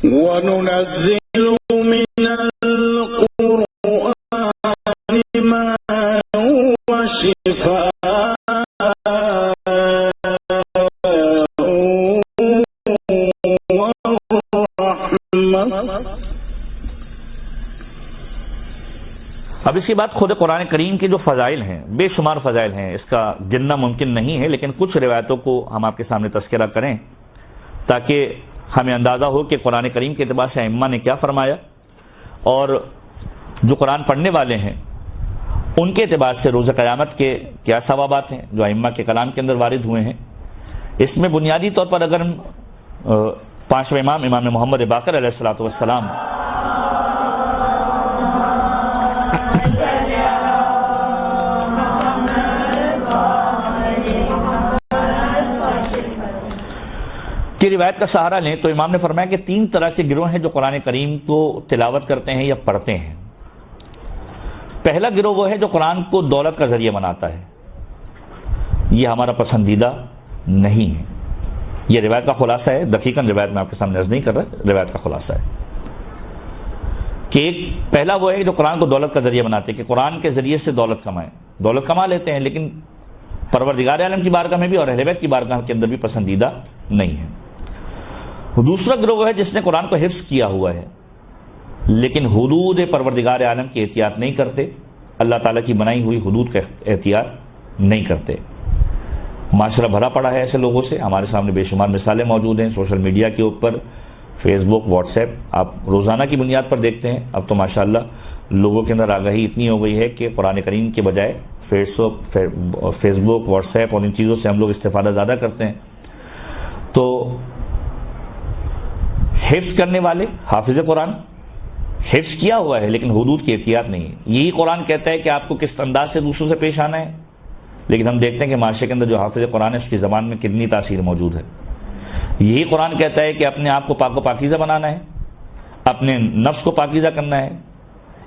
وَنُنَزِّلُ مِنَ الْقُرْآنِ مَا هُوَ شِفَاءٌ وَرَحْمَةٌ۔ اب اس کے بعد خود قرآن کریم کے جو فضائل ہیں، بے شمار فضائل ہیں، اس کا گننا ممکن نہیں ہے، لیکن کچھ روایتوں کو ہم آپ کے سامنے تذکرہ کریں تاکہ ہمیں اندازہ ہو کہ قرآن کریم کے اعتبار سے ائمہ نے کیا فرمایا اور جو قرآن پڑھنے والے ہیں ان کے اعتبار سے روز قیامت کے کیا ثوابات ہیں جو ائمہ کے کلام کے اندر وارد ہوئے ہیں۔ اس میں بنیادی طور پر اگر ہم پانچویں امام محمد باقر علیہ الصلوۃ والسلام کی روایت کا سہارا لیں تو امام نے فرمایا کہ 3 طرح کے گروہ ہیں جو قرآن کریم کو تلاوت کرتے ہیں یا پڑھتے ہیں۔ پہلا گروہ وہ ہے جو قرآن کو دولت کا ذریعہ بناتا ہے، یہ ہمارا پسندیدہ نہیں ہے۔ یہ روایت کا خلاصہ ہے، دقیقاً روایت میں آپ کے سامنے عرض نہیں کر رہا، روایت کا خلاصہ ہے کہ پہلا وہ ہے جو قرآن کو دولت کا ذریعہ بناتے ہیں، کہ قرآن کے ذریعے سے دولت کمائیں، دولت کما لیتے ہیں لیکن پروردگار عالم کی بارگاہ میں بھی اور اہل بیت کی بارگاہ کے اندر بھی پسندیدہ نہیں ہے۔ دوسرا گروہ وہ ہے جس نے قرآن کو حفظ کیا ہوا ہے لیکن حدود پروردگار عالم کی احتیاط نہیں کرتے، اللہ تعالیٰ کی بنائی ہوئی حدود کا احتیاط نہیں کرتے۔ معاشرہ بھرا پڑا ہے ایسے لوگوں سے، ہمارے سامنے بے شمار مثالیں موجود ہیں سوشل میڈیا کے اوپر، فیس بک، واٹس ایپ، آپ روزانہ کی بنیاد پر دیکھتے ہیں۔ اب تو ماشاءاللہ لوگوں کے اندر آگاہی اتنی ہو گئی ہے کہ قرآن کریم کے بجائے فیس بک، واٹس ایپ اور ان چیزوں سے ہم لوگ استفادہ زیادہ کرتے ہیں۔ تو حفظ کرنے والے حافظ قرآن حفظ کیا ہوا ہے لیکن حدود کی احتیاط نہیں ہے۔ یہی قرآن کہتا ہے کہ آپ کو کس انداز سے دوسروں سے پیش آنا ہے، لیکن ہم دیکھتے ہیں کہ معاشرے کے اندر جو حافظ قرآن ہے اس کی زبان میں کتنی تاثیر موجود ہے۔ یہی قرآن کہتا ہے کہ اپنے آپ کو پاک و پاکیزہ بنانا ہے، اپنے نفس کو پاکیزہ کرنا ہے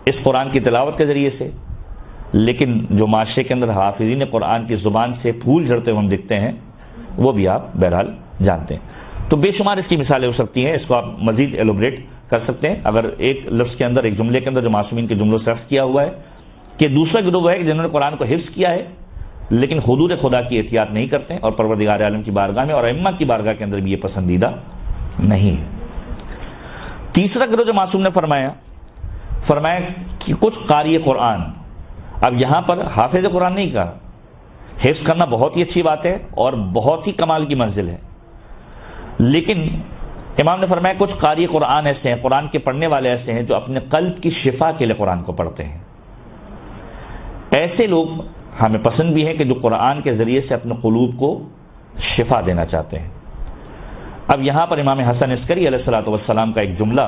اس قرآن کی تلاوت کے ذریعے سے، لیکن جو معاشرے کے اندر حافظین قرآن کی زبان سے پھول جھڑتے ہوئے ہم دکھتے ہیں وہ بھی آپ بہرحال جانتے ہیں۔ تو بے شمار اس کی مثالیں ہو سکتی ہیں، اس کو آپ مزید ایلوبریٹ کر سکتے ہیں اگر ایک لفظ کے اندر، ایک جملے کے اندر جو معصومین کے جملوں سے عرض کیا ہوا ہے کہ دوسرا گروہ وہ ہے کہ جنہوں نے قرآن کو حفظ کیا ہے لیکن حدود خدا کی احتیاط نہیں کرتے ہیں اور پروردگار عالم کی بارگاہ میں اور ائمہ کی بارگاہ کے اندر بھی یہ پسندیدہ نہیں ہے۔ تیسرا گروہ جو معصوم نے فرمایا کہ کچھ قاری قرآن، اب یہاں پر حافظ قرآن نہیں کہا، حفظ کرنا بہت ہی اچھی بات ہے اور بہت ہی کمال کی منزل ہے، لیکن امام نے فرمایا کچھ قاری قرآن ایسے ہیں، قرآن کے پڑھنے والے ایسے ہیں جو اپنے قلب کی شفا کے لیے قرآن کو پڑھتے ہیں۔ ایسے لوگ ہمیں پسند بھی ہیں کہ جو قرآن کے ذریعے سے اپنے قلوب کو شفا دینا چاہتے ہیں۔ اب یہاں پر امام حسن عسکری علیہ الصلوۃ والسلام کا ایک جملہ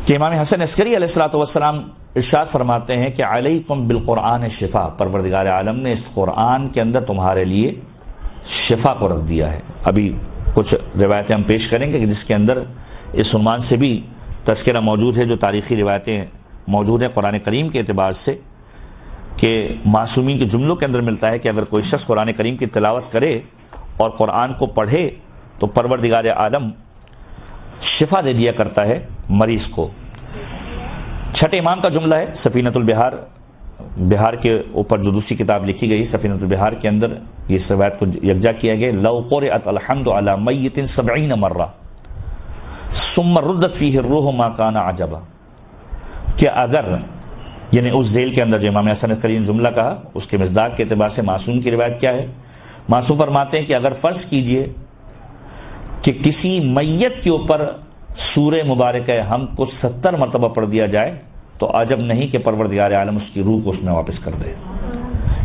کہ امام حسن عسکری علیہ الصلوۃ والسلام ارشاد فرماتے ہیں کہ علیکم بالقرآن شفا، پروردگار عالم نے اس قرآن کے اندر تمہارے لیے شفا کو رکھ دیا ہے۔ ابھی کچھ روایتیں ہم پیش کریں گے کہ جس کے اندر اس عنوان سے بھی تذکرہ موجود ہے، جو تاریخی روایتیں موجود ہیں قرآن کریم کے اعتبار سے، کہ معصومین کے جملوں کے اندر ملتا ہے کہ اگر کوئی شخص قرآن کریم کی تلاوت کرے اور قرآن کو پڑھے تو پروردگار عالم شفا دے دیا کرتا ہے مریض کو۔ چھٹے امام کا جملہ ہے، سفینۃ البحار، بہار کے اوپر جو دوسری کتاب لکھی گئی سفینۃ البحار کے اندر یہ روایت کو یکجا کیا گیا، لو قرئت الحمد علی میت 70 مرہ ثم ردت فیہ الروح ما کان عجبا، کہ اگر یعنی اس ذیل کے اندر جو امام حسن عسکری نے جملہ کہا اس کے مصداق کے اعتبار سے معصوم کی روایت کیا ہے؟ معصوم فرماتے ہیں کہ اگر فرض کیجئے کہ کسی میت کے اوپر سورہ مبارکہ ہم کو 70 مرتبہ پڑھ دیا جائے تو عجب نہیں کہ پروردگار عالم اس کی روح کو اس میں واپس کر دے۔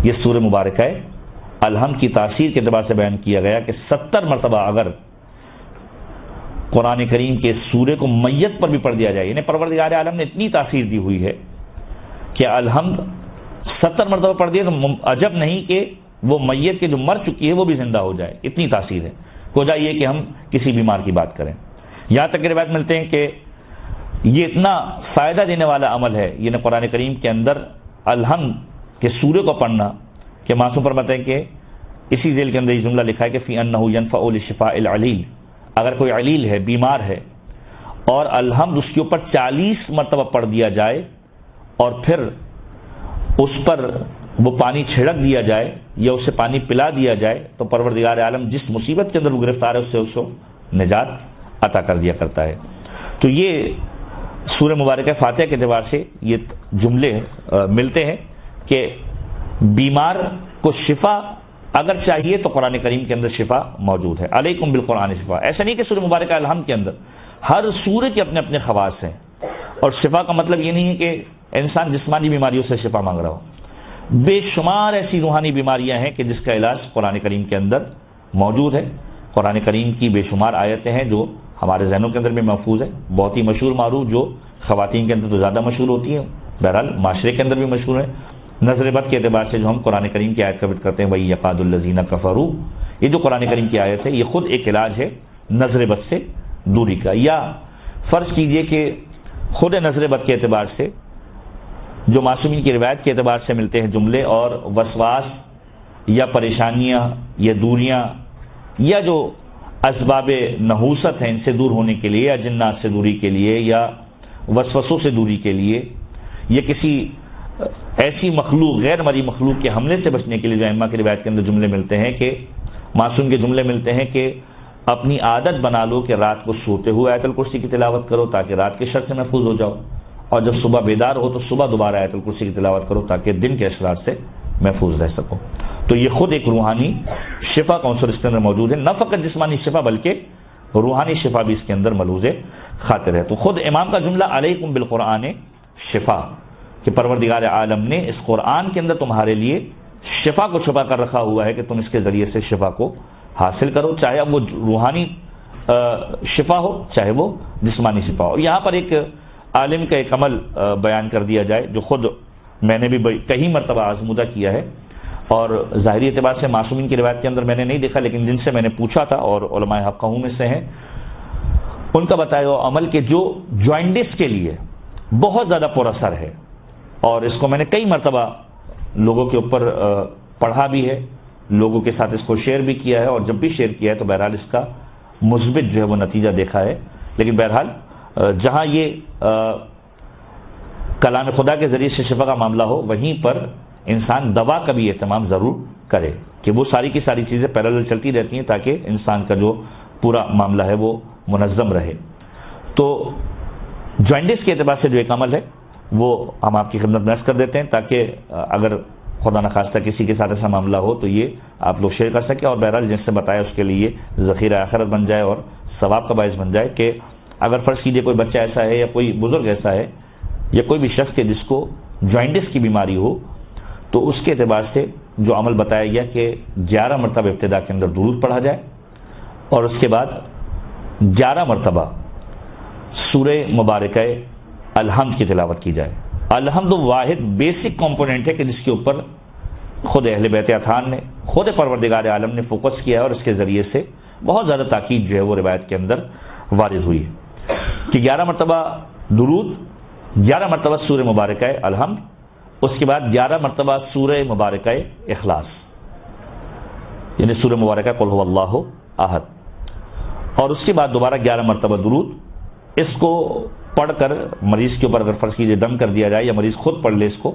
یہ سورہ مبارکہ الحمد کی تاثیر کے اعتبار سے بیان کیا گیا کہ 70 مرتبہ اگر قرآن کریم کے سورے کو میت پر بھی پڑھ دیا جائے، یعنی پروردگار عالم نے اتنی تاثیر دی ہوئی ہے کہ الحمد 70 مرتبہ پڑھ دیا تو عجب نہیں کہ وہ میت کے جو مر چکی ہے وہ بھی زندہ ہو جائے، اتنی تاثیر ہے۔ کو جائے کہ ہم کسی بیمار کی بات کریں، یہاں تک کہ روایت ملتے ہیں کہ یہ اتنا فائدہ دینے والا عمل ہے یہ قرآن کریم کے اندر الحمد کے سورے کو پڑھنا کہ معصوم پر بتائیں کہ اسی ذیل کے اندر یہ جملہ لکھا ہے کہ فی انہ ینفع لشفاء العلیل، اگر کوئی علیل ہے، بیمار ہے، اور الحمد اس کے اوپر 40 مرتبہ پڑھ دیا جائے اور پھر اس پر وہ پانی چھڑک دیا جائے یا اسے پانی پلا دیا جائے تو پروردگار عالم جس مصیبت کے اندر وہ گرفتار ہے اس سے اس کو نجات عطا کر دیا کرتا ہے۔ تو یہ سورہ مبارکہ فاتحہ کے اعتبار سے یہ جملے ملتے ہیں کہ بیمار کو شفا اگر چاہیے تو قرآن کریم کے اندر شفا موجود ہے۔ علیکم بالقرآن شفا، ایسا نہیں کہ سورہ مبارکہ الحمد کے اندر ہر سورہ کے اپنے اپنے خواص ہیں، اور شفا کا مطلب یہ نہیں ہے کہ انسان جسمانی بیماریوں سے شفا مانگ رہا ہو، بے شمار ایسی روحانی بیماریاں ہیں کہ جس کا علاج قرآن کریم کے اندر موجود ہے۔ قرآن کریم کی بے شمار آیتیں ہیں جو ہمارے ذہنوں کے اندر بھی محفوظ ہے، بہت ہی مشہور معروف جو خواتین کے اندر تو زیادہ مشہور ہوتی ہیں، بہرحال معاشرے کے اندر بھی مشہور ہے۔ نظر بد کے اعتبار سے جو ہم قرآن کریم کی آیت کا ذکر کرتے ہیں وہی یقاد الذین کفروا، یہ جو قرآن کریم کی آیت ہے یہ خود ایک علاج ہے نظر بد سے دوری کا۔ یا فرض کیجئے کہ خود نظر بد کے اعتبار سے جو معصومین کی روایت کے اعتبار سے ملتے ہیں جملے اور وسواس یا پریشانیاں یا دوریاں یا جو اسباب نحوست ہیں ان سے دور ہونے کے لیے یا جنات سے دوری کے لیے یا وسوسوں سے دوری کے لیے یا کسی ایسی مخلوق غیر مرئی مخلوق کے حملے سے بچنے کے لیے جو ائمہ کی روایت کے اندر جملے ملتے ہیں کہ معصوم کے جملے ملتے ہیں کہ اپنی عادت بنا لو کہ رات کو سوتے ہوئے آیت الکرسی کی تلاوت کرو تاکہ رات کے شر سے محفوظ ہو جاؤ، اور جب صبح بیدار ہو تو صبح دوبارہ آیت الکرسی کی تلاوت کرو تاکہ دن کے اشرار سے محفوظ رہ سکو۔ تو یہ خود ایک روحانی شفا کا عنصر اس کے اندر موجود ہے، نہ فقط جسمانی شفا بلکہ روحانی شفا بھی اس کے اندر ملحوظ خاطر ہے۔ تو خود امام کا جملہ علیکم بالقرآن شفا کہ پروردگار عالم نے اس قرآن کے اندر تمہارے لیے شفا کو چھپا کر رکھا ہوا ہے کہ تم اس کے ذریعے سے شفا کو حاصل کرو، چاہے اب وہ روحانی شفا ہو چاہے وہ جسمانی شفا ہو۔ اور یہاں پر ایک عالم کا ایک عمل بیان کر دیا جائے جو خود میں نے بھی کئی مرتبہ آزمودہ کیا ہے، اور ظاہری اعتبار سے معصومین کی روایت کے اندر میں نے نہیں دیکھا لیکن جن سے میں نے پوچھا تھا اور علماء حقہ میں سے ہیں ان کا بتایا ہوا عمل کہ جو جوائنٹس کے لیے بہت زیادہ پر اثر ہے، اور اس کو میں نے کئی مرتبہ لوگوں کے اوپر پڑھا بھی ہے، لوگوں کے ساتھ اس کو شیئر بھی کیا ہے، اور جب بھی شیئر کیا ہے تو بہرحال اس کا مثبت جو ہے وہ نتیجہ دیکھا ہے۔ لیکن بہرحال جہاں یہ کلام خدا کے ذریعے سے شفا کا معاملہ ہو وہیں پر انسان دوا کا بھی اہتمام ضرور کرے کہ وہ ساری کی ساری چیزیں پیرالل چلتی رہتی ہیں تاکہ انسان کا جو پورا معاملہ ہے وہ منظم رہے۔ تو جوائنٹس کے اعتبار سے جو ایک عمل ہے وہ ہم آپ کی خدمت میں عرض کر دیتے ہیں تاکہ اگر خدا نخواستہ کسی کے ساتھ ایسا معاملہ ہو تو یہ آپ لوگ شیئر کر سکیں، اور بہرحال جس سے بتایا اس کے لیے ذخیرہ آخرت بن جائے اور ثواب کا باعث بن جائے کہ اگر فرض کیجئے کوئی بچہ ایسا ہے یا کوئی بزرگ ایسا ہے یا کوئی بھی شخص ہے جس کو جوائنٹس کی بیماری ہو تو اس کے اعتبار سے جو عمل بتایا گیا کہ 11 مرتبہ ابتدا کے اندر درود پڑھا جائے اور اس کے بعد 11 مرتبہ سورہ مبارکہ الحمد کی تلاوت کی جائے۔ الحمد واحد بیسک کمپوننٹ ہے کہ جس کے اوپر خود اہل بیت اطہار نے خود پروردگار عالم نے فوکس کیا ہے، اور اس کے ذریعے سے بہت زیادہ تاکید جو ہے وہ روایت کے اندر وارد ہوئی ہے کہ 11 مرتبہ درود، 11 مرتبہ سورہ مبارکہ الحمد، اس کے بعد 11 مرتبہ سورہ مبارکہ اخلاص یعنی سورہ مبارکہ قل هو اللہ احد، اور اس کے بعد دوبارہ 11 مرتبہ درود۔ اس کو پڑھ کر مریض کے اوپر اگر فرض کیجئے دم کر دیا جائے یا مریض خود پڑھ لے اس کو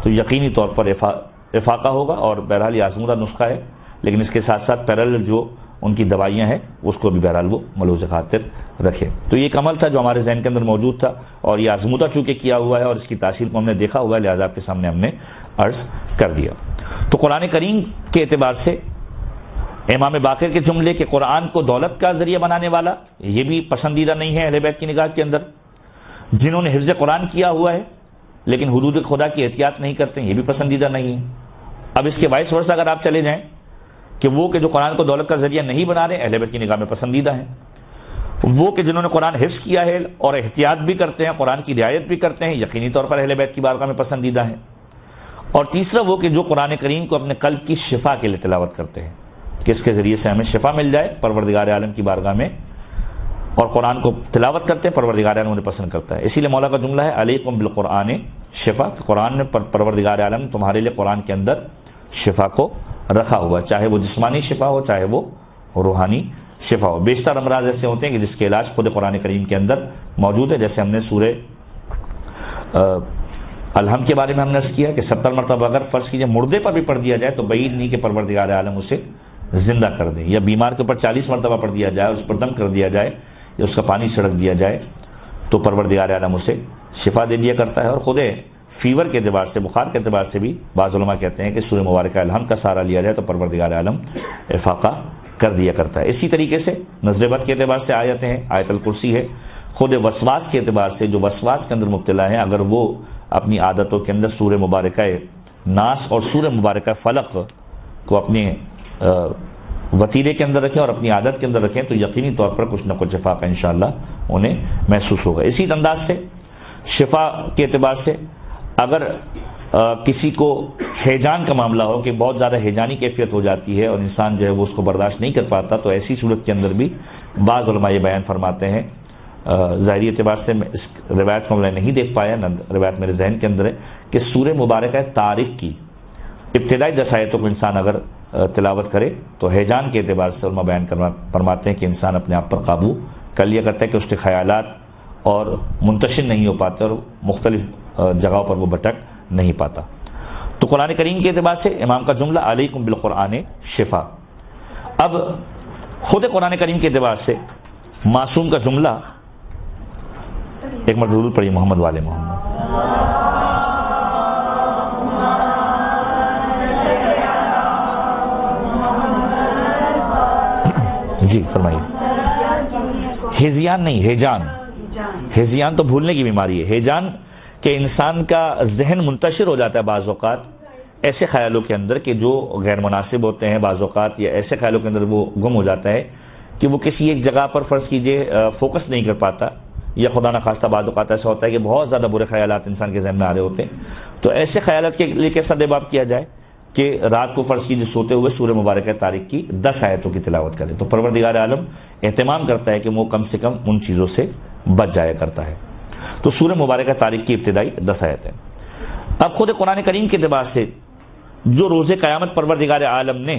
تو یقینی طور پر افاقہ ہوگا، اور بہرحال یہ آزمودہ نسخہ ہے لیکن اس کے ساتھ ساتھ پیرالل جو ان کی دوائیاں ہیں اس کو بھی بہرحال وہ ملحوظ خاطر رکھے۔ تو یہ ایک عمل تھا جو ہمارے ذہن کے اندر موجود تھا، اور یہ آزمودہ چونکہ کیا ہوا ہے اور اس کی تاثیر کو ہم نے دیکھا ہوا ہے لہذا آپ کے سامنے ہم نے عرض کر دیا۔ تو قرآن کریم کے اعتبار سے امام باقر کے جملے کہ قرآن کو دولت کا ذریعہ بنانے والا یہ بھی پسندیدہ نہیں ہے اہل بیت کی نگاہ کے اندر، جنہوں نے حفظ قرآن کیا ہوا ہے لیکن حدود خدا کی احتیاط نہیں کرتے یہ بھی پسندیدہ نہیں ہے۔ اب اس کے وائس ورثہ اگر آپ چلے جائیں کہ وہ کہ جو قرآن کو دولت کا ذریعہ نہیں بنا رہے اہل بیت کی نگاہ میں پسندیدہ ہیں، وہ کہ جنہوں نے قرآن حفظ کیا ہے اور احتیاط بھی کرتے ہیں، قرآن کی رعایت بھی کرتے ہیں، یقینی طور پر اہل بیت کی بارگاہ میں پسندیدہ ہیں۔ اور تیسرا وہ کہ جو قرآن کریم کو اپنے قلب کی شفا کے لیے تلاوت کرتے ہیں کہ اس کے ذریعے سے ہمیں شفا مل جائے، پروردگار عالم کی بارگاہ میں اور قرآن کو تلاوت کرتے ہیں پروردگار عالم انہیں پسند کرتا ہے. اسی لیے مولا کا جملہ ہے علیکم بالقرآن شفا. قرآن نے پروردگار عالم تمہارے لیے قرآن کے اندر شفا کو رکھا ہوا ہے، چاہے وہ جسمانی شفا ہو چاہے وہ روحانی شفا ہو. بیشتر امراض ایسے ہوتے ہیں کہ جس کے علاج خود قرآن کریم کے اندر موجود ہے. جیسے ہم نے سورہ الحم کے بارے میں ہم نے عرض کیا کہ 70 مرتبہ اگر فرض کیجئے مردے پر بھی پڑھ دیا جائے تو بعید نہیں کہ پروردگار عالم اسے زندہ کر دیں، یا بیمار کے اوپر 40 مرتبہ پڑھ دیا جائے، اس پر دم کر دیا جائے یا اس کا پانی چھڑک دیا جائے تو پروردگار عالم اسے شفا دے دیا کرتا ہے. اور خود فیور کے اعتبار سے، بخار کے اعتبار سے بھی بعض علماء کہتے ہیں کہ سورہ مبارکہ الحم کا سہارا لیا جائے تو پروردگار عالم افاقہ کر دیا کرتا ہے. اسی طریقے سے نظر بد کے اعتبار سے آیتیں ہیں، آیت الکرسی ہے. خود وسواس کے اعتبار سے جو وسواس کے اندر مبتلا ہیں اگر وہ اپنی عادتوں کے اندر سورہ مبارکہ ناس اور سورہ مبارکہ فلق کو اپنے وتیرے کے اندر رکھیں اور اپنی عادت کے اندر رکھیں تو یقینی طور پر کچھ نہ کچھ افاقہ انشاءاللہ انہیں محسوس ہوگا. اسی انداز سے شفا کے اعتبار سے اگر کسی کو ہیجان کا معاملہ ہو کہ بہت زیادہ ہیجانی کیفیت ہو جاتی ہے اور انسان جو ہے وہ اس کو برداشت نہیں کر پاتا تو ایسی صورت کے اندر بھی بعض علماء یہ بیان فرماتے ہیں، ظاہری اعتبار سے میں اس روایت کو میں نہیں دیکھ پایا، روایت میرے ذہن کے اندر ہے کہ سورہ مبارکہ طارق کی ابتدائی 10 آیتوں کو انسان اگر تلاوت کرے تو ہیجان کے اعتبار سے علماء بیان فرماتے ہیں کہ انسان اپنے آپ پر قابو کر لیا کرتا ہے کہ اس کے خیالات اور منتشر نہیں ہو پاتے اور مختلف جگہوں پر وہ بھٹک نہیں پاتا. تو قرآن کریم کے اعتبار سے امام کا جملہ علیکم بالقرآن شفا. اب خود قرآن کریم کے اعتبار سے معصوم کا جملہ ایک مرتبہ پڑھی محمد والے محمد. جی فرمائیے. ہیزیان نہیں، ہیجان. ہیزیان تو بھولنے کی بیماری ہے. ہیجان کہ انسان کا ذہن منتشر ہو جاتا ہے بعض اوقات ایسے خیالوں کے اندر کہ جو غیر مناسب ہوتے ہیں، بعض اوقات یا ایسے خیالوں کے اندر وہ گم ہو جاتا ہے کہ وہ کسی ایک جگہ پر فرض کیجئے فوکس نہیں کر پاتا، یا خدا نخواستہ بعض اوقات ایسا ہوتا ہے کہ بہت زیادہ برے خیالات انسان کے ذہن میں آ رہے ہوتے ہیں. تو ایسے خیالات کے لیے کیسا دیباب کیا جائے کہ رات کو فرض کیجئے سوتے ہوئے سورہ مبارکہ طارق کی 10 آیتوں کی تلاوت کرے تو پروردگار عالم اہتمام کرتا ہے کہ وہ کم سے کم ان چیزوں سے بچ جایا کرتا ہے. تو سورہ مبارکہ طارق کی ابتدائی 10 آیتیں. اب خود قرآن کریم کے اعتبار سے جو روز قیامت پروردگار عالم نے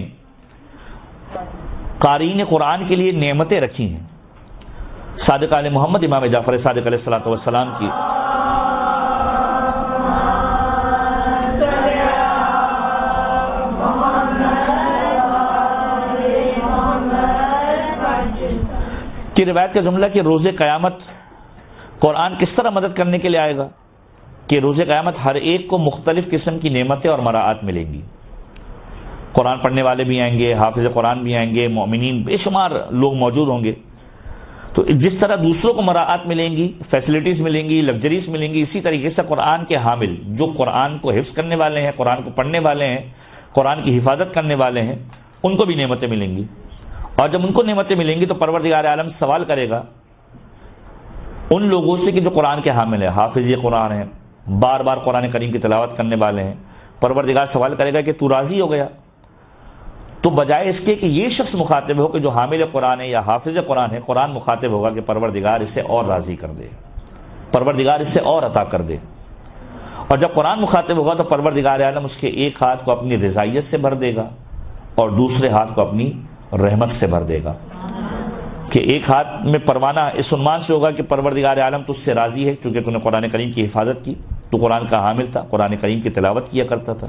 قارئین قرآن کے لیے نعمتیں رکھی ہیں، صادق آل محمد امام جعفر صادق علیہ الصلوۃ والسلام کی روایت کا جملہ کہ روز قیامت قرآن کس طرح مدد کرنے کے لیے آئے گا کہ روز قیامت ہر ایک کو مختلف قسم کی نعمتیں اور مراعات ملیں گی. قرآن پڑھنے والے بھی آئیں گے، حافظ قرآن بھی آئیں گے، مومنین بے شمار لوگ موجود ہوں گے. تو جس طرح دوسروں کو مراعات ملیں گی، فیسلٹیز ملیں گی، لگژریز ملیں گی، اسی طریقے سے قرآن کے حامل جو قرآن کو حفظ کرنے والے ہیں، قرآن کو پڑھنے والے ہیں، قرآن کی حفاظت کرنے والے ہیں، ان کو بھی نعمتیں ملیں گی. اور جب ان کو نعمتیں ملیں گی تو پروردگار عالم سوال کرے گا ان لوگوں سے کہ جو قرآن کے حامل ہیں، حافظ قرآن ہیں، بار بار قرآن کریم کی تلاوت کرنے والے ہیں. پروردگار سوال کرے گا کہ تو راضی ہو گیا؟ تو بجائے اس کے کہ یہ شخص مخاطب ہو کہ جو حامل قرآن ہے یا حافظ قرآن ہے، قرآن مخاطب ہوگا کہ پروردگار اسے اور راضی کر دے، پروردگار اسے اور عطا کر دے. اور جب قرآن مخاطب ہوگا تو پروردگار عالم اس کے ایک ہاتھ کو اپنی رضائیت سے بھر دے گا اور دوسرے ہاتھ کو اپنی رحمت سے بھر دے گا. کہ ایک ہاتھ میں پروانہ اس عنوان سے ہوگا کہ پروردگار عالم تجھ سے راضی ہے کیونکہ تو نے قرآن کریم کی حفاظت کی، تو قرآن کا حامل تھا، قرآن کریم کی تلاوت کیا کرتا تھا.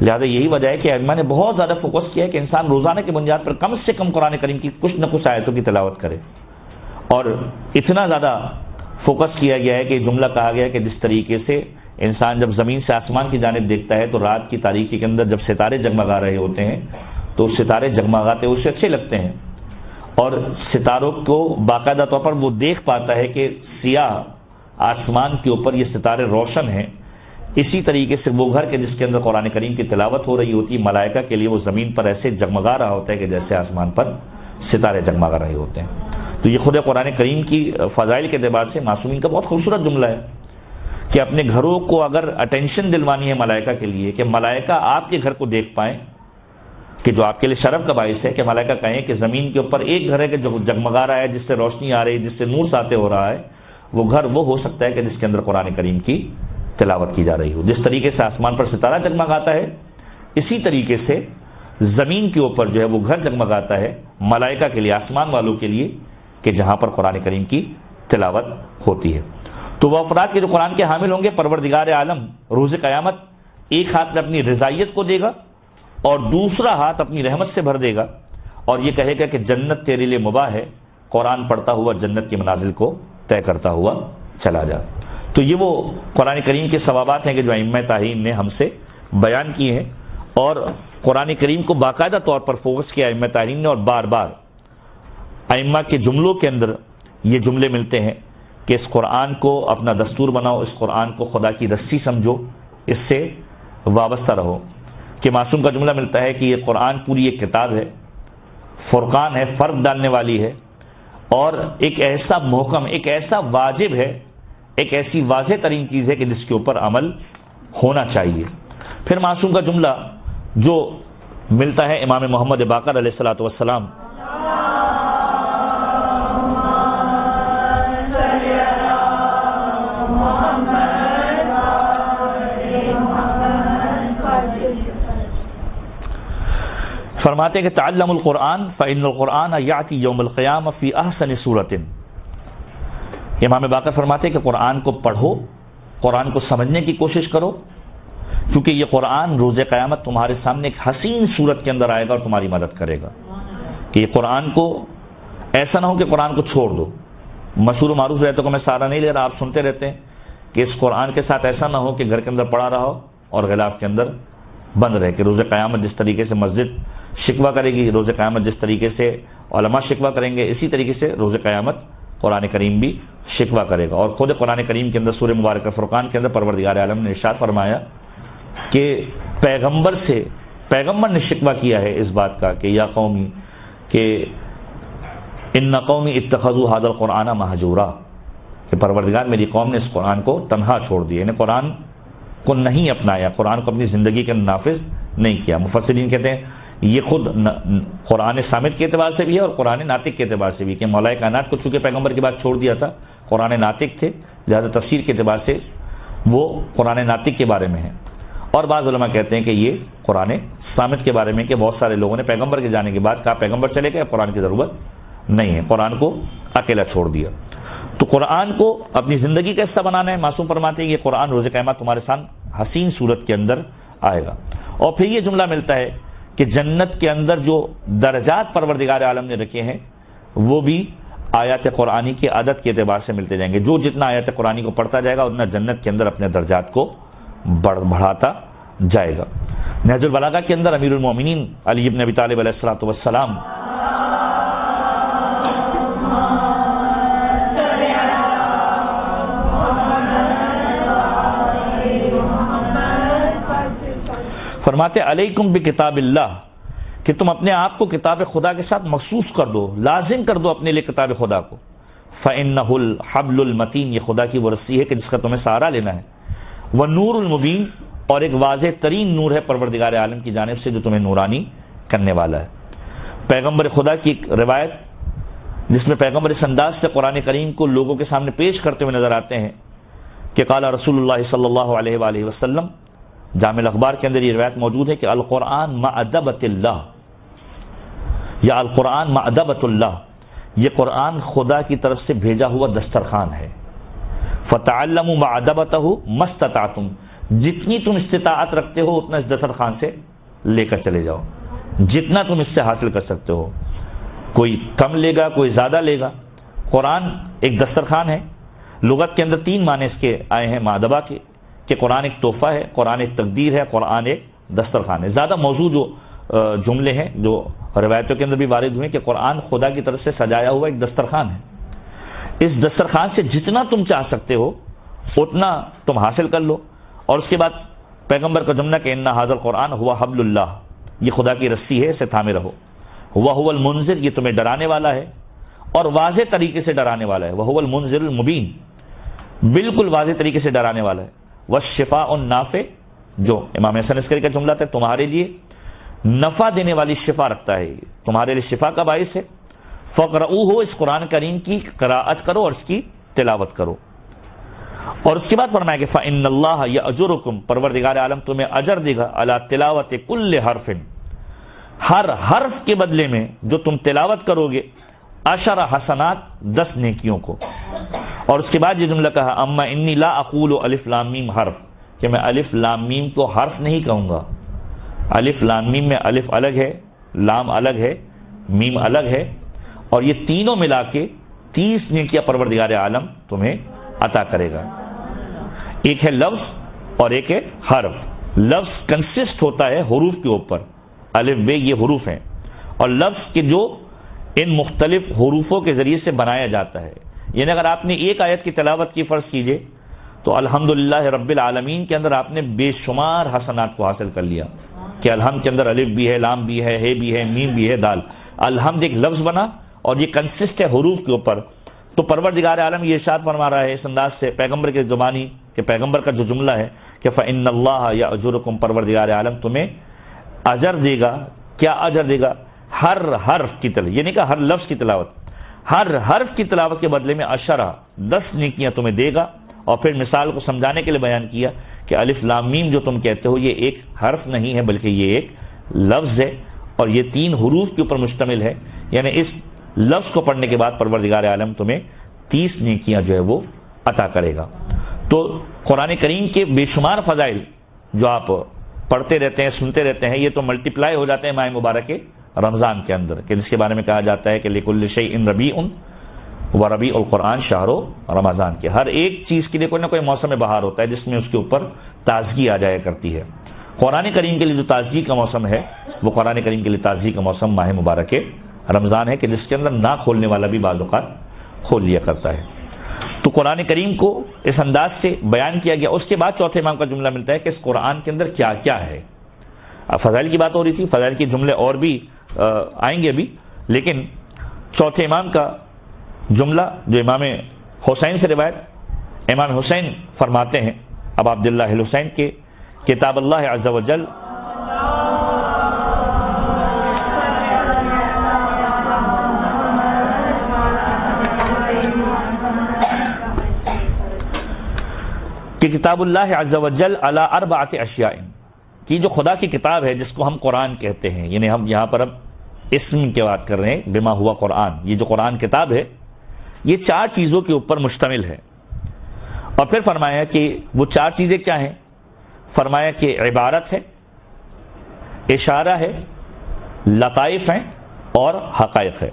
لہذا یہی وجہ ہے کہ علماء نے بہت زیادہ فوکس کیا ہے کہ انسان روزانہ کی بنیاد پر کم سے کم قرآن کریم کی کچھ نہ کچھ آیتوں کی تلاوت کرے. اور اتنا زیادہ فوکس کیا گیا ہے کہ جملہ کہا گیا ہے کہ جس طریقے سے انسان جب زمین سے آسمان کی جانب دیکھتا ہے تو رات کی تاریکی کے اندر جب ستارے جگمگا رہے ہوتے ہیں تو ستارے جگمگاتے اسے اچھے لگتے ہیں اور ستاروں کو باقاعدہ طور پر وہ دیکھ پاتا ہے کہ سیاہ آسمان کے اوپر یہ ستارے روشن ہیں. اسی طریقے سے وہ گھر کے جس کے اندر قرآن کریم کی تلاوت ہو رہی ہوتی ہے، ملائکہ کے لیے وہ زمین پر ایسے جگمگا رہا ہوتا ہے کہ جیسے آسمان پر ستارے جگمگا رہے ہوتے ہیں. تو یہ خود قرآن کریم کی فضائل کے اعتبار سے معصومین کا بہت خوبصورت جملہ ہے کہ اپنے گھروں کو اگر اٹینشن دلوانی ہے ملائکہ کے لیے کہ ملائکہ آپ کے گھر کو دیکھ پائیں کہ جو آپ کے لیے شرف کا باعث ہے کہ ملائکہ کہیں کہ زمین کے اوپر ایک گھر ہے کہ جو جگمگا رہا ہے، جس سے روشنی آ رہی ہے، جس سے نور ساطع ہو رہا ہے، وہ گھر وہ ہو سکتا ہے کہ جس کے اندر قرآن کریم کی تلاوت کی جا رہی ہو۔ جس طریقے سے آسمان پر ستارہ جگمگاتا ہے، اسی طریقے سے زمین کے اوپر جو ہے وہ گھر جگمگاتا ہے ملائکہ کے لیے، آسمان والوں کے لیے، کہ جہاں پر قرآن کریم کی تلاوت ہوتی ہے۔ تو وہ افراد کے جو قرآن کے حامل ہوں گے، پروردگار عالم روز قیامت ایک ہاتھ میں اپنی رضائیت کو دے گا اور دوسرا ہاتھ اپنی رحمت سے بھر دے گا، اور یہ کہے گا کہ جنت تیرے لیے مباح ہے، قرآن پڑھتا ہوا جنت کی منازل کو طے کرتا ہوا چلا جا۔ تو یہ وہ قرآن کریم کے ثوابات ہیں کہ جو ائمہ تعین نے ہم سے بیان کیے ہیں، اور قرآن کریم کو باقاعدہ طور پر فوکس کیا ائمہ تعین نے، اور بار بار ائمہ کے جملوں کے اندر یہ جملے ملتے ہیں کہ اس قرآن کو اپنا دستور بناؤ، اس قرآن کو خدا کی رسی سمجھو، اس سے وابستہ رہو۔ کہ معصوم کا جملہ ملتا ہے کہ یہ قرآن پوری ایک کتاب ہے، فرقان ہے، فرق ڈالنے والی ہے، اور ایک ایسا محکم، ایک ایسا واجب ہے، ایک ایسی واضح ترین چیز ہے کہ جس کے اوپر عمل ہونا چاہیے۔ پھر معصوم کا جملہ جو ملتا ہے امام محمد باقر علیہ الصلوۃ والسلام، فرماتے ہیں کہ تعلم القرآن فإن القرآن یأتی یوم القیامہ فی احسن صورت۔ امام باقر فرماتے ہیں کہ قرآن کو پڑھو، قرآن کو سمجھنے کی کوشش کرو، کیونکہ یہ قرآن روز قیامت تمہارے سامنے ایک حسین صورت کے اندر آئے گا اور تمہاری مدد کرے گا۔ کہ یہ قرآن کو ایسا نہ ہو کہ قرآن کو چھوڑ دو۔ مشہور و معروف رہتے کو میں سارا نہیں لے رہا، آپ سنتے رہتے ہیں کہ اس قرآن کے ساتھ ایسا نہ ہو کہ گھر کے اندر پڑا رہا ہو اور غلاف کے اندر بند رہے۔ کہ روز قیامت جس طریقے سے مسجد شکوہ کرے گی، روز قیامت جس طریقے سے علماء شکوہ کریں گے، اسی طریقے سے روز قیامت قرآن کریم بھی شکوہ کرے گا۔ اور خود قرآن کریم کے اندر سورہ مبارکہ فرقان کے اندر پروردگار عالم نے ارشاد فرمایا کہ پیغمبر نے شکوہ کیا ہے اس بات کا کہ یا قومی، کہ ان قومی اتخذوا ھذا القرآن مہجورا، کہ پروردگار میری قوم نے اس قرآن کو تنہا چھوڑ دیا، یعنی قرآن کو نہیں اپنایا، قرآن کو اپنی زندگی کے اندر نافذ نہیں کیا۔ مفسرین کہتے ہیں یہ خود قرآن صامت کے اعتبار سے بھی ہے اور قرآن ناطق کے اعتبار سے بھی، کہ مولا کائنات کو چونکہ پیغمبر کی بات چھوڑ دیا تھا، قرآن ناطق تھے، لہذا تفسیر کے اعتبار سے وہ قرآن ناطق کے بارے میں ہے۔ اور بعض علماء کہتے ہیں کہ یہ قرآن صامت کے بارے میں، کہ بہت سارے لوگوں نے پیغمبر کے جانے کے بعد کہا پیغمبر چلے گئے، قرآن کی ضرورت نہیں ہے، قرآن کو اکیلا چھوڑ دیا۔ تو قرآن کو اپنی زندگی کا حصہ بنانا ہے۔ معصوم فرماتے ہیں یہ قرآن روز قیامت تمہارے سامنے حسین صورت کے اندر آئے گا۔ اور پھر یہ جملہ ملتا ہے کہ جنت کے اندر جو درجات پروردگار عالم نے رکھے ہیں وہ بھی آیات قرآنی کی عدد کے اعتبار سے ملتے جائیں گے۔ جو جتنا آیات قرآنی کو پڑھتا جائے گا اتنا جنت کے اندر اپنے درجات کو بڑھاتا جائے گا۔ نہج البلاغہ کے اندر امیر المومنین علی بن ابی طالب علیہ الصلوۃ والسلام فرماتے علیکم بکتاب اللہ، کہ تم اپنے آپ کو کتاب خدا کے ساتھ مخصوص کر دو، لازم کر دو اپنے لیے کتاب خدا کو۔ فإنہ الحبل المتین، یہ خدا کی وہ رسی ہے کہ جس کا تمہیں سہارا لینا ہے۔ والنور المبین، اور ایک واضح ترین نور ہے پروردگار عالم کی جانب سے جو تمہیں نورانی کرنے والا ہے۔ پیغمبر خدا کی ایک روایت جس میں پیغمبر اس انداز سے قرآن کریم کو لوگوں کے سامنے پیش کرتے ہوئے نظر آتے ہیں کہ قال رسول اللہ صلی اللہ علیہ وآلہ وسلم، جامع الاخبار کے اندر یہ روایت موجود ہے کہ القرآن مأدبۃ اللہ، یا القرآن مأدبۃ اللہ، یہ قرآن خدا کی طرف سے بھیجا ہوا دسترخوان ہے۔ فتعلموا مأدبتہ ما استطعتم، جتنی تم استطاعت رکھتے ہو اتنا اس دسترخوان سے لے کر چلے جاؤ، جتنا تم اس سے حاصل کر سکتے ہو، کوئی کم لے گا کوئی زیادہ لے گا۔ قرآن ایک دسترخوان ہے، لغت کے اندر 3 معنی اس کے آئے ہیں مأدبہ کے، کہ قرآن ایک تحفہ ہے، قرآن ایک تقدیر ہے، قرآن ایک دسترخوان ہے۔ زیادہ موضوع جو جملے ہیں جو روایتوں کے اندر بھی وارد ہوئے کہ قرآن خدا کی طرف سے سجایا ہوا ایک دسترخوان ہے، اس دسترخوان سے جتنا تم چاہ سکتے ہو اتنا تم حاصل کر لو۔ اور اس کے بعد پیغمبر کا جملہ کہ ان ھذا القرآن هو حبل اللہ، یہ خدا کی رسی ہے، اسے تھامے رہو۔ وهو المنذر، یہ تمہیں ڈرانے والا ہے اور واضح طریقے سے ڈرانے والا ہے۔ وهو المنذر المبین، بالکل واضح طریقے سے ڈرانے والا ہے۔ والشفاء النافع، جو امام حسن عسکری کا جملہ تھا تمہارے لیے نفع دینے والی شفا رکھتا ہے، تمہارے لیے شفا کا باعث ہے۔ فقرؤہ، اس قرآن کریم کی قراءت کرو اور اس کی تلاوت کرو۔ اور اس کے بعد فرمایا کہ فإن اللہ یأجرکم، پروردگار عالم تمہیں اجر دے گا، علی تلاوت کل حرف، ہر حرف کے بدلے میں جو تم تلاوت کرو گے، 10 حسنات، 10 نیکیوں کو۔ اور اس کے بعد یہ جملہ کہا اما انی لا اقول الف لام میم حرف، کہ میں الف لام میم کو حرف نہیں کہوں گا۔ الف لام میم میں الف الگ ہے، لام الگ ہے، میم الگ ہے، اور یہ تینوں ملا کے 30 نیکیاں پروردگار عالم تمہیں عطا کرے گا۔ ایک ہے لفظ اور ایک ہے حرف۔ لفظ کنسسٹ ہوتا ہے حروف کے اوپر، الف بے یہ حروف ہیں، اور لفظ کے جو ان مختلف حروفوں کے ذریعے سے بنایا جاتا ہے۔ یعنی اگر آپ نے ایک آیت کی تلاوت کی فرض کیجئے تو الحمدللہ رب العالمین کے اندر آپ نے بے شمار حسنات کو حاصل کر لیا، کہ الحمد کے اندر الف بھی ہے، لام بھی ہے بھی ہے، میم بھی ہے، دال۔ الحمد ایک لفظ بنا اور یہ کنسسٹ ہے حروف کے اوپر، تو پروردگار عالم یہ ارشاد فرما رہا ہے اس انداز سے پیغمبر کے زبانی، کہ پیغمبر کا جو جملہ ہے کہ فإن اللہ یأجرکم، پروردگار عالم تمہیں اجر دے گا۔ کیا اجر دے گا؟ ہر حرف کی تلاوت، یہ نہیں کہ ہر لفظ کی تلاوت، ہر حرف کی تلاوت کے بدلے میں 10 نیکیاں تمہیں دے گا۔ اور پھر مثال کو سمجھانے کے لیے بیان کیا کہ الف لام میم جو تم کہتے ہو یہ ایک حرف نہیں ہے بلکہ یہ ایک لفظ ہے، اور یہ 3 حروف کے اوپر مشتمل ہے۔ یعنی اس لفظ کو پڑھنے کے بعد پروردگار عالم تمہیں 30 نیکیاں جو ہے وہ عطا کرے گا۔ تو قرآن کریم کے بے شمار فضائل جو آپ پڑھتے رہتے ہیں، سنتے رہتے ہیں، یہ تو ملٹیپلائی ہو جاتے ہیں ماہ مبارک رمضان کے اندر، کہ جس کے بارے میں کہا جاتا ہے کہ لِكُلِّ شَيْءٍ رَبِيعٌ وَرَبِيعُ الْقُرْآنِ شَهْرُ رمضان کے ہر ایک چیز کے لیے کوئی نہ کوئی موسم بہار ہوتا ہے جس میں اس کے اوپر تازگی آ جایا کرتی ہے۔ قرآن کریم کے لیے جو تازگی کا موسم ہے وہ قرآن کریم کے لیے تازگی کا موسم ماہ مبارک رمضان ہے، کہ جس کے اندر نہ کھولنے والا بھی بعض اوقات کھول لیا کرتا ہے۔ تو قرآن کریم کو اس انداز سے بیان کیا گیا۔ اس کے بعد چوتھے امام کا جملہ ملتا ہے کہ اس قرآن کے اندر کیا کیا ہے۔ اب فضائل کی بات ہو رہی تھی، فضائل کے جملے اور بھی آئیں گے ابھی، لیکن چوتھے امام کا جملہ جو امام حسین سے روایت، امام حسین فرماتے ہیں اب عبداللہ الحسین کے کتاب اللہ عز و جل کہ کتاب اللہ عز و جل علی 4 اشیاء، کہ جو خدا کی کتاب ہے جس کو ہم قرآن کہتے ہیں، یعنی ہم یہاں پر اب اسم کی بات کر رہے ہیں، بما ہوا قرآن، یہ جو قرآن کتاب ہے یہ 4 چیزوں کے اوپر مشتمل ہے۔ اور پھر فرمایا کہ وہ 4 چیزیں کیا ہیں؟ فرمایا کہ عبارت ہے، اشارہ ہے، لطائف ہیں اور حقائق ہے۔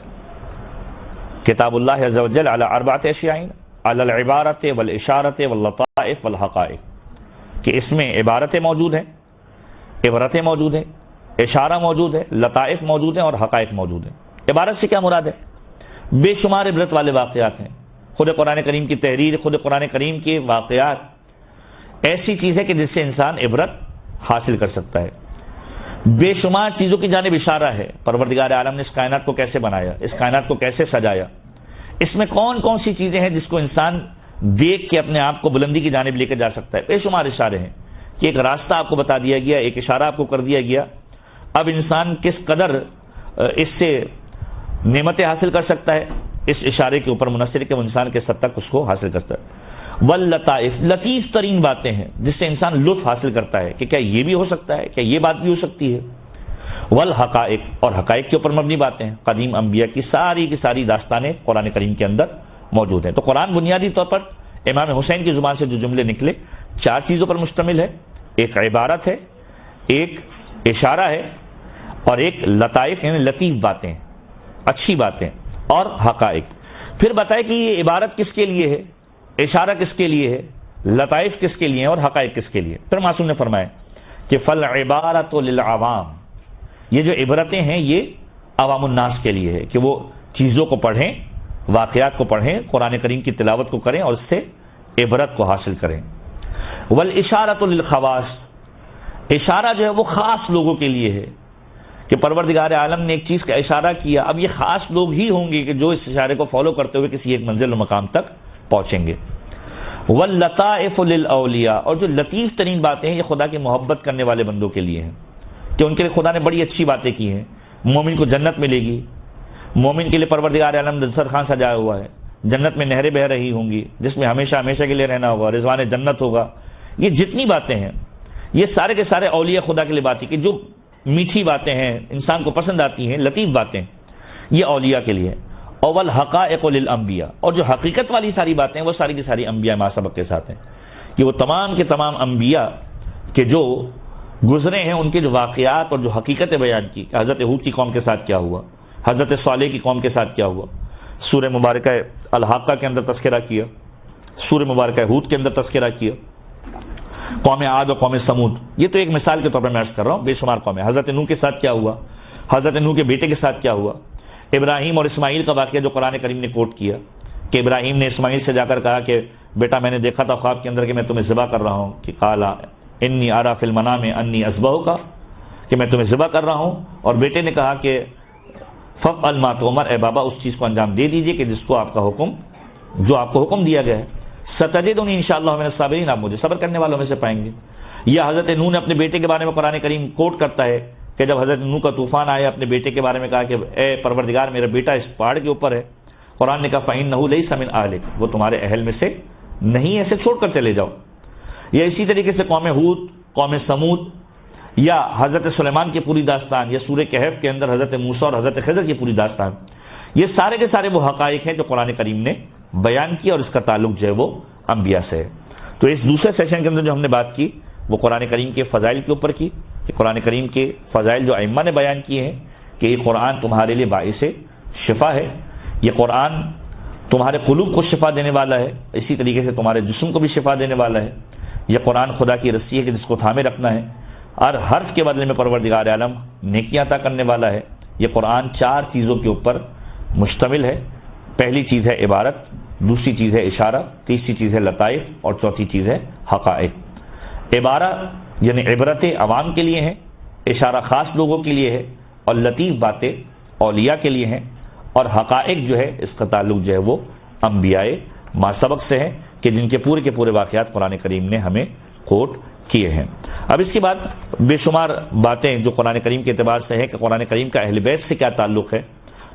کتاب اللہ عز و جل علی 4 اشیاء علی العبارت والاشارت واللطائف والحقائق، کہ اس میں عبارتیں موجود ہیں، عبرتیں موجود ہیں، اشارہ موجود ہے، لطائف موجود ہیں اور حقائق موجود ہیں۔ عبارت سے کیا مراد ہے؟ بے شمار عبرت والے واقعات ہیں۔ خود قرآن کریم کی تحریر، خود قرآن کریم کے واقعات ایسی چیز ہے کہ جس سے انسان عبرت حاصل کر سکتا ہے۔ بے شمار چیزوں کی جانب اشارہ ہے، پروردگار عالم نے اس کائنات کو کیسے بنایا، اس کائنات کو کیسے سجایا، اس میں کون کون سی چیزیں ہیں جس کو انسان دیکھ کے اپنے آپ کو بلندی کی جانب لے کے جا سکتا ہے۔ بے شمار اشارے ہیں کہ ایک راستہ آپ کو بتا دیا گیا، ایک اشارہ آپ کو کر دیا گیا، اب انسان کس قدر اس سے نعمتیں حاصل کر سکتا ہے، اس اشارے کے اوپر منحصر کہ وہ انسان کس حد تک اس کو حاصل کرتا ہے۔ واللطائف، لطیف ترین باتیں ہیں جس سے انسان لطف حاصل کرتا ہے کہ کیا یہ بھی ہو سکتا ہے، کیا یہ بات بھی ہو سکتی ہے۔ والحقائق، اور حقائق کے اوپر مبنی باتیں ہیں، قدیم انبیاء کی ساری داستانیں قرآن کریم کے اندر موجود ہیں۔ تو قرآن بنیادی طور پر امام حسین کی زبان سے جو جملے نکلے 4 چیزوں پر مشتمل ہے، ایک عبارت ہے، ایک اشارہ ہے، اور ایک لطائف یعنی لطیف باتیں، اچھی باتیں، اور حقائق۔ پھر بتائے کہ یہ عبارت کس کے لیے ہے، اشارہ کس کے لیے ہے، لطائف کس کے لیے ہیں اور حقائق کس کے لیے۔ پھر معصوم نے فرمایا کہ فالعبارۃ للعوام، یہ جو عبرتیں ہیں یہ عوام الناس کے لیے ہے، کہ وہ چیزوں کو پڑھیں، واقعات کو پڑھیں، قرآن کریم کی تلاوت کو کریں اور اس سے عبرت کو حاصل کریں۔ والاشارۃ للخواص، اشارہ جو ہے وہ خاص لوگوں کے لیے ہے، کہ پروردگار عالم نے ایک چیز کا اشارہ کیا، اب یہ خاص لوگ ہی ہوں گے کہ جو اس اشارے کو فالو کرتے ہوئے کسی ایک منزل و مقام تک پہنچیں گے۔ واللطائف للاولیاء، اور جو لطیف ترین باتیں ہیں یہ خدا کی محبت کرنے والے بندوں کے لیے ہیں، کہ ان کے لیے خدا نے بڑی اچھی باتیں کی ہیں. مومن کو جنت ملے گی, مومن کے لیے پروردگار عالم دسترخوان سجایا ہوا ہے, جنت میں نہریں بہہ رہی ہوں گی جس میں ہمیشہ ہمیشہ کے لیے رہنا ہوگا, رضوان جنت ہوگا. یہ جتنی باتیں ہیں یہ سارے کے سارے اولیاء خدا کے لیے باتیں کہ جو میٹھی باتیں ہیں, انسان کو پسند آتی ہیں, لطیف باتیں, یہ اولیاء کے لیے. اول حقائق للانبیاء, اور جو حقیقت والی ساری باتیں ہیں وہ ساری کی ساری انبیاء ما سبق کے ساتھ ہیں, کہ وہ تمام کے تمام انبیاء کے جو گزرے ہیں ان کے جو واقعات اور جو حقیقتیں بیان کی, کہ حضرت ہود کی قوم کے ساتھ کیا ہوا, حضرت صالح کی قوم کے ساتھ کیا ہوا. سورہ مبارکہ الحاقہ کے اندر تذکرہ کیا, سورہ مبارکہ ہود کے اندر تذکرہ کیا, قوم عاد اور قوم سمود. یہ تو ایک مثال کے طور پر میں عرض کر رہا ہوں, بے شمار قومیں. حضرت نوح کے ساتھ کیا ہوا, حضرت نوح کے بیٹے کے ساتھ کیا ہوا. ابراہیم اور اسماعیل کا واقعہ جو قرآن کریم نے کوٹ کیا, کہ ابراہیم نے اسماعیل سے جا کر کہا کہ بیٹا میں نے دیکھا تھا خواب کے اندر کہ میں تمہیں ذبح کر رہا ہوں, کہ قال انی ارى فی المنام انی اذبحک, کہ میں تمہیں ذبح کر رہا ہوں. اور بیٹے نے کہا کہ فافعل ما تؤمر, اے بابا اس چیز کو انجام دے دیجئے کہ جس کو آپ کا حکم, جو آپ کو حکم دیا گیا ہے. ستجدنی انشاءاللہ من الصابرین, آپ مجھے صبر کرنے والوں میں سے پائیں گے. یا حضرت نوح نے اپنے بیٹے کے بارے میں قرآن کریم کوٹ کرتا ہے کہ جب حضرت نوح کا طوفان آیا, اپنے بیٹے کے بارے میں کہا کہ اے پروردگار میرا بیٹا اس پہاڑ کے اوپر ہے. قرآن نے کہا فإنہ لیس من اہلک, وہ تمہارے اہل میں سے نہیں, ایسے چھوڑ کر چلے جاؤ. یا اسی طریقے سے قوم ہود, قوم سمود, یا حضرت سلیمان کی پوری داستان, یا سورہ کہف کے اندر حضرت موسیٰ اور حضرت خضر کی پوری داستان, یہ سارے کے سارے وہ حقائق ہیں جو قرآن کریم نے بیان کیا, اور اس کا تعلق جو ہے وہ انبیاء سے ہے. تو اس دوسرے سیشن کے اندر جو ہم نے بات کی وہ قرآن کریم کے فضائل کے اوپر کی, کہ قرآن کریم کے فضائل جو ائمہ نے بیان کیے ہیں, کہ یہ قرآن تمہارے لیے باعث شفا ہے, یہ قرآن تمہارے قلوب کو شفا دینے والا ہے, اسی طریقے سے تمہارے جسم کو بھی شفا دینے والا ہے. یہ قرآن خدا کی رسی ہے کہ جس کو تھامے رکھنا ہے, اور حرف کے بدلے میں پروردگار عالم نیکیاں عطا کرنے والا ہے. یہ قرآن 4 چیزوں کے اوپر مشتمل ہے. پہلی چیز ہے عبارت, دوسری چیز ہے اشارہ, تیسری چیز ہے لطائف, اور چوتھی چیز ہے حقائق. عبارہ یعنی عبرتیں عوام کے لیے ہیں, اشارہ خاص لوگوں کے لیے ہے, اور لطیف باتیں اولیاء کے لیے ہیں, اور حقائق جو ہے اس کا تعلق جو ہے وہ انبیاء ما سبق سے ہے, کہ جن کے پورے واقعات قرآن کریم نے ہمیں کوٹ کیے ہیں. اب اس کے بعد بے شمار باتیں جو قرآن کریم کے اعتبار سے ہیں, کہ قرآن کریم کا اہل بیت سے کیا تعلق ہے.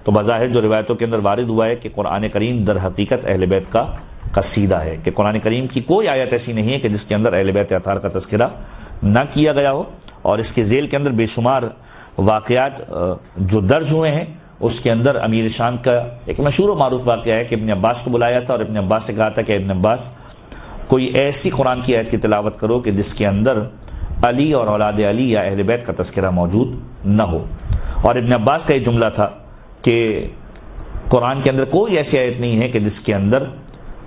تو بظاہر جو روایتوں کے اندر وارد ہوا ہے کہ قرآن کریم در حقیقت اہل بیت کا قصیدہ ہے, کہ قرآن کریم کی کوئی آیت ایسی نہیں ہے کہ جس کے اندر اہل بیت اطہار کا تذکرہ نہ کیا گیا ہو. اور اس کے ذیل کے اندر بے شمار واقعات جو درج ہوئے ہیں, اس کے اندر امیر شام کا ایک مشہور و معروف واقعہ ہے کہ ابن عباس کو بلایا تھا, اور ابن عباس سے کہا تھا کہ ابن عباس کوئی ایسی قرآن کی آیت کی تلاوت کرو کہ جس کے اندر علی اور اولاد علی یا اہل بیت کا تذکرہ موجود نہ ہو. اور ابن عباس کا یہ جملہ تھا کہ قرآن کے اندر کوئی ایسی آیت نہیں ہے کہ جس کے اندر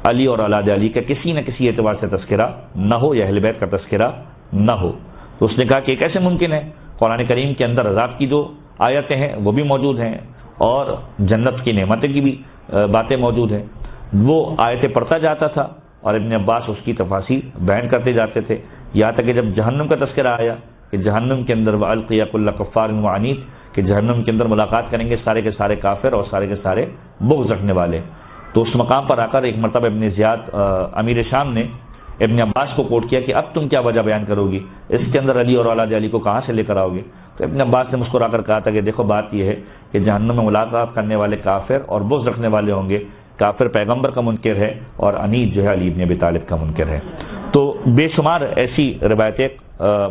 علی اور اولاد علی کا کسی نہ کسی اعتبار سے تذکرہ نہ ہو, یا اہل بیت کا تذکرہ نہ ہو. تو اس نے کہا کہ کیسے ممکن ہے, قرآن کریم کے اندر عذاب کی جو آیتیں ہیں وہ بھی موجود ہیں, اور جنت کی نعمتیں کی بھی باتیں موجود ہیں. وہ آیتیں پڑھتا جاتا تھا, اور ابن عباس اس کی تفاصیر بیان کرتے جاتے تھے, یہاں تک کہ جب جہنم کا تذکرہ آیا کہ جہنم کے اندر وَأَلْقِيَ كُلَّ كَفَّارٍ وَعَنِيدٍ, کہ جہنم کے اندر ملاقات کریں گے سارے کے سارے کافر اور سارے کے سارے بغض رکھنے والے. تو اس مقام پر آ کر ایک مرتبہ ابن زیاد امیر شام نے ابن عباس کو کوٹ کیا کہ اب تم کیا وجہ بیان کرو گی, اس کے اندر علی اور اولاد علی کو کہاں سے لے کر آؤ گے. تو ابن عباس نے مسکرا کر کہا تھا کہ دیکھو بات یہ ہے کہ جہنم میں ملاقات کرنے والے کافر اور بغض رکھنے والے ہوں گے. کافر پیغمبر کا منکر ہے, اور انیس جو ہے علی ابن ابی طالب کا منکر ہے. تو بے شمار ایسی روایتیں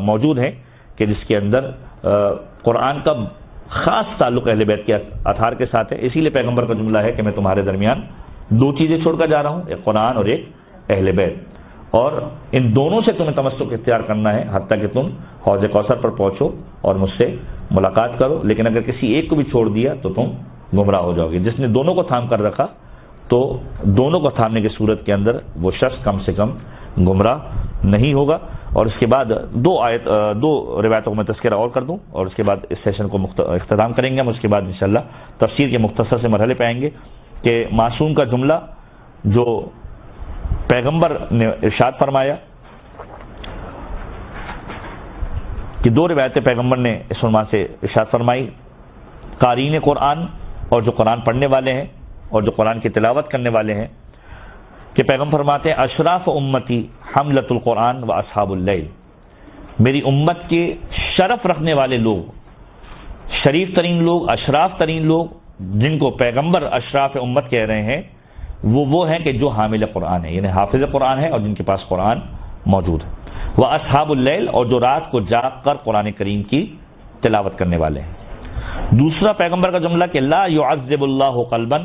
موجود ہیں کہ جس کے اندر قرآن کا خاص تعلق اہل بیت کے اطہار کے ساتھ ہے. اسی لیے پیغمبر کا جملہ ہے کہ میں تمہارے درمیان 2 چیزیں چھوڑ کر جا رہا ہوں, ایک قرآن اور ایک اہل بیت, اور ان دونوں سے تمہیں تمسک اختیار کرنا ہے حتیٰ کہ تم حوض کوثر پر پہنچو اور مجھ سے ملاقات کرو. لیکن اگر کسی ایک کو بھی چھوڑ دیا تو تم گمراہ ہو جاؤ گے. جس نے دونوں کو تھام کر رکھا تو دونوں کو تھامنے کی صورت کے اندر وہ شخص کم سے کم گمراہ نہیں ہوگا. اور اس کے بعد 2 روایتوں کو میں تذکرہ اور کر دوں, اور اس کے بعد اس سیشن کو اختتام کریں گے ہم. اس کے بعد انشاءاللہ تفسیر کے مختصر سے مرحلے پہ آئیں گے کہ معصوم کا جملہ جو پیغمبر نے ارشاد فرمایا, کہ 2 روایتیں پیغمبر نے اس عنوان سے ارشاد فرمائی, قارئین قرآن اور جو قرآن پڑھنے والے ہیں اور جو قرآن کی تلاوت کرنے والے ہیں, کہ پیغمبر فرماتے ہیں اشراف امتی حملۃ القرآن و اصحاب اللیل, میری امت کے شرف رکھنے والے لوگ، شریف ترین لوگ، اشراف ترین لوگ، جن کو پیغمبر اشراف امت کہہ رہے ہیں، وہ ہیں کہ جو حامل قرآن ہے، یعنی حافظ قرآن ہے اور جن کے پاس قرآن موجود ہے۔ وہ اصحاب اللیل، اور جو رات کو جاگ کر قرآن کریم کی تلاوت کرنے والے ہیں۔ دوسرا پیغمبر کا جملہ کہ لا يعذب اللہ قلبا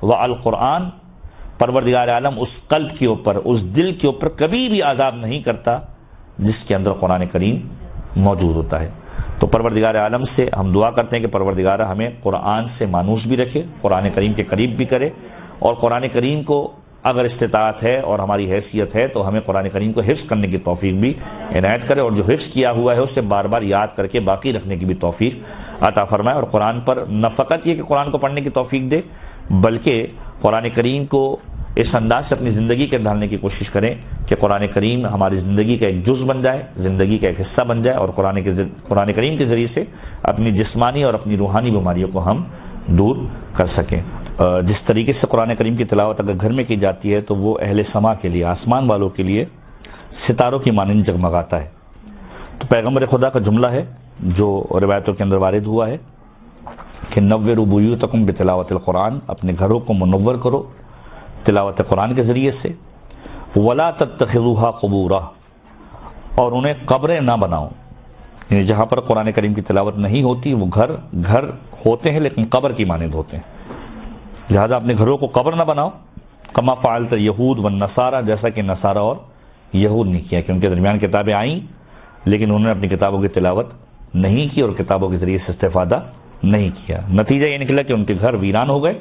والقرآن، پروردگار عالم اس قلب کے اوپر، اس دل کے اوپر کبھی بھی عذاب نہیں کرتا جس کے اندر قرآن کریم موجود ہوتا ہے۔ تو پروردگار عالم سے ہم دعا کرتے ہیں کہ پروردگار ہمیں قرآن سے مانوس بھی رکھے، قرآن کریم کے قریب بھی کرے، اور قرآن کریم کو اگر استطاعت ہے اور ہماری حیثیت ہے تو ہمیں قرآن کریم کو حفظ کرنے کی توفیق بھی عنایت کرے، اور جو حفظ کیا ہوا ہے اسے بار بار یاد کر کے باقی رکھنے کی بھی توفیق عطا فرمائے، اور قرآن پر نہ فقط یہ کہ قرآن کو پڑھنے کی توفیق دے، بلکہ قرآن کریم کو اس انداز سے اپنی زندگی کے ڈھالنے کی کوشش کریں کہ قرآن کریم ہماری زندگی کا ایک جز بن جائے، زندگی کا ایک حصہ بن جائے، اور قرآن کریم کے ذریعے سے اپنی جسمانی اور اپنی روحانی بیماریوں کو ہم دور کر سکیں۔ جس طریقے سے قرآن کریم کی تلاوت اگر گھر میں کی جاتی ہے تو وہ اہل سما کے لیے، آسمان والوں کے لیے ستاروں کی مانند جگمگاتا ہے۔ تو پیغمبر خدا کا جملہ ہے جو روایتوں کے اندر وارد ہوا ہے کہ نوروا بیوتکم بتلاوت القرآن، اپنے گھروں کو منور کرو تلاوت قرآن کے ذریعے سے، ولا تتخذوها قبورا، اور انہیں قبریں نہ بناؤ، یعنی جہاں پر قرآن کریم کی تلاوت نہیں ہوتی وہ گھر ہوتے ہیں لیکن قبر کی مانند ہوتے ہیں، لہذا اپنے گھروں کو قبر نہ بناؤ۔ کما فعلت یہود والنصارى، جیسا کہ نصارہ اور یہود نے کیا کہ ان کے درمیان کتابیں آئیں لیکن انہوں نے اپنی کتابوں کی تلاوت نہیں کی اور کتابوں کے ذریعے سے استفادہ نہیں کیا، نتیجہ یہ نکلا کہ ان کے گھر ویران ہو گئے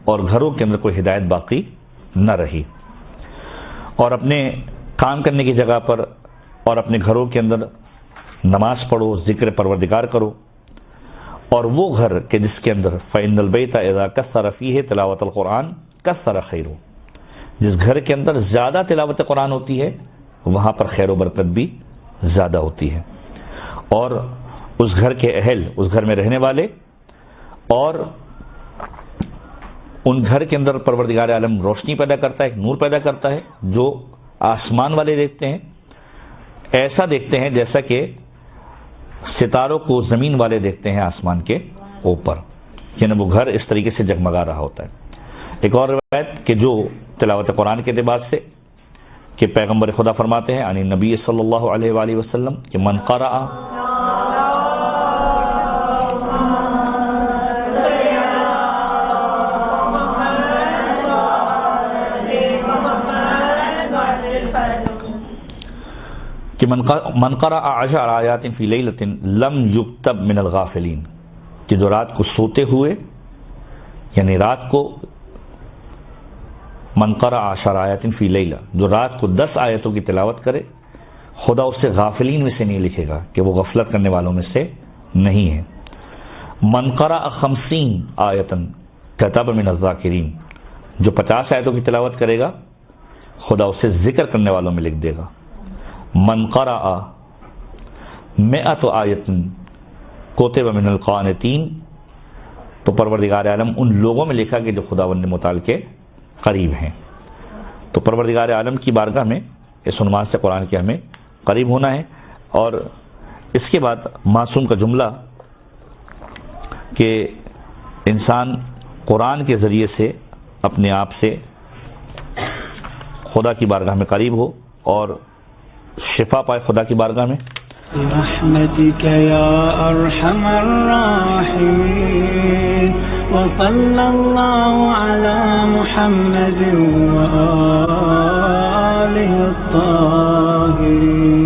اور گھروں کے اندر کوئی ہدایت باقی نہ رہی۔ اور اپنے کام کرنے کی جگہ پر اور اپنے گھروں کے اندر نماز پڑھو، ذکر پروردگار کرو، اور وہ گھر کہ جس کے اندر فَإِنَّ الْبَيْتَ إِذَا كَثَّرَ فِيهِ تِلَاوَةَ الْقُرْآنِ كَثَّرَ خَيْرُهُ، جس گھر کے اندر زیادہ تلاوت قرآن ہوتی ہے وہاں پر خیر و برکت بھی زیادہ ہوتی ہے، اور اس گھر کے اہل، اس گھر میں رہنے والے، اور ان گھر کے اندر پروردگار عالم روشنی پیدا کرتا ہے، ایک نور پیدا کرتا ہے جو آسمان والے دیکھتے ہیں، ایسا دیکھتے ہیں جیسا کہ ستاروں کو زمین والے دیکھتے ہیں آسمان کے اوپر، یعنی وہ گھر اس طریقے سے جگمگا رہا ہوتا ہے۔ ایک اور روایت کہ جو تلاوت قرآن کے اعتبار سے کہ پیغمبر خدا فرماتے ہیں عن نبی صلی اللہ علیہ وآلہ وسلم کہ من قرأ کہ من قرأ 10 آیات فی لیلۃ لم یکتب من الغافلین، کہ جو رات کو سوتے ہوئے، یعنی رات کو من قرأ 10 آیات فی لیلہ، جو رات کو 10 آیتوں کی تلاوت کرے، خدا اسے غافلین میں سے نہیں لکھے گا کہ وہ غفلت کرنے والوں میں سے نہیں ہے۔ من قرأ 50 آیۃ کتب من الذاکرین، جو 50 آیتوں کی تلاوت کرے گا خدا اسے ذکر کرنے والوں میں لکھ دے گا۔ من قرأ 100 آیۃ کتب من القانتین، تو پروردگار عالم ان لوگوں میں لکھا کہ جو خداوند متعال کے قریب ہیں۔ تو پروردگار عالم کی بارگاہ میں اس عنوان سے قرآن کے ہمیں قریب ہونا ہے۔ اور اس کے بعد معصوم کا جملہ کہ انسان قرآن کے ذریعے سے اپنے آپ سے خدا کی بارگاہ میں قریب ہو اور شفا پائے خدا کی بارگاہ میں۔ برحمتك يا أرحم الراحمين وصلى الله على محمد وآله الطاهرين۔